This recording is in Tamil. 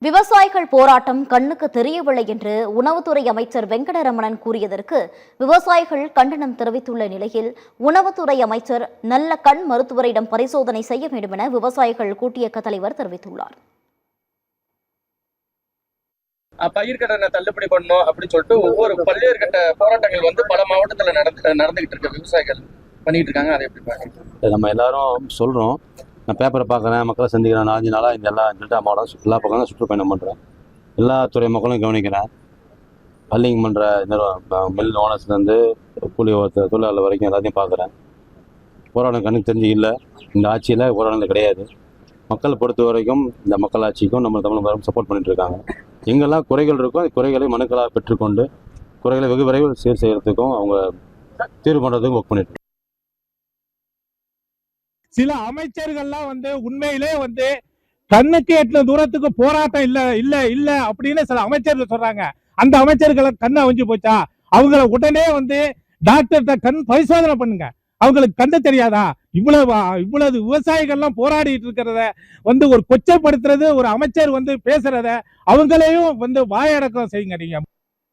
விவசாயிகள் போராட்டம் கண்ணுக்கு தெரியவில்லை என்று உணவுத்துறை அமைச்சர் வெங்கடரமணன் கூறியதற்கு விவசாயிகள் கண்டனம் தெரிவித்துள்ள நிலையில் உணவுத்துறை அமைச்சர் நல்ல கண் மருத்துவரிடம் பரிசோதனை செய்ய வேண்டும் என விவசாயிகள் கூட்டியக்க தலைவர் தெரிவித்துள்ளார். பயிர்க்கடனை தள்ளுபடி பண்ணணும் அப்படின்னு சொல்லிட்டு பல்வேறு கட்ட போராட்டங்கள் பல மாவட்டத்தில் நடந்துகிட்டு இருக்க விவசாயிகள் பண்ணிட்டு இருக்காங்க. அதை எப்படி பாருங்க? நம்ம எல்லாரும் சொல்றோம். நான் பேப்பரை பார்க்குறேன், மக்களை சந்திக்கிறேன். 4 நாளாக இந்த டெல்டா மாவட்டம் எல்லா பக்கம் சுற்றுப்பயணம் பண்ணுறேன். எல்லா துறை மக்களும் கவனிக்கிறேன். பல்லிங் பண்ணுற இந்த மில் ஓனர்ஸ்லேருந்து கூலி தொழிலாளர் வரைக்கும் எல்லாத்தையும் பார்க்குறேன். போராட்டம் கண்ணுக்கு தெரிஞ்சு இல்லை. இந்த ஆட்சியில் போராட்டம் கிடையாது. மக்களை பொறுத்த வரைக்கும் இந்த மக்கள் ஆட்சிக்கும் நம்ம தமிழ் சப்போர்ட் பண்ணிட்டு இருக்காங்க. எங்கெல்லாம் குறைகள் இருக்கோ அந்த குறைகளை மனுக்களாக பெற்றுக்கொண்டு குறைகளை வெகு விரைவில் சீர் செய்யறதுக்கும் அவங்க தீர்வு பண்ணுறதுக்கும் ஒர்க் பண்ணிட்டு. சில அமைச்சர்கள்லாம் உண்மையிலே கண்ணுக்கு எட்டின தூரத்துக்கு போராட்டம் இல்ல அப்படின்னு சில அமைச்சர்கள் சொல்றாங்க. அந்த அமைச்சர்களை கண்ணு அவிஞ்சு போச்சா? அவங்கள உடனே டாக்டர்கிட்ட கண் பரிசோதனை பண்ணுங்க. அவங்களுக்கு கண்ணு தெரியாதா? இவ்வளவு விவசாயிகள்லாம் போராடிட்டு இருக்கிறத ஒரு கொச்சைப்படுத்துறது, ஒரு அமைச்சர் பேசுறத அவங்களையும் வாயடக்கம் செய்யுங்க. நீங்க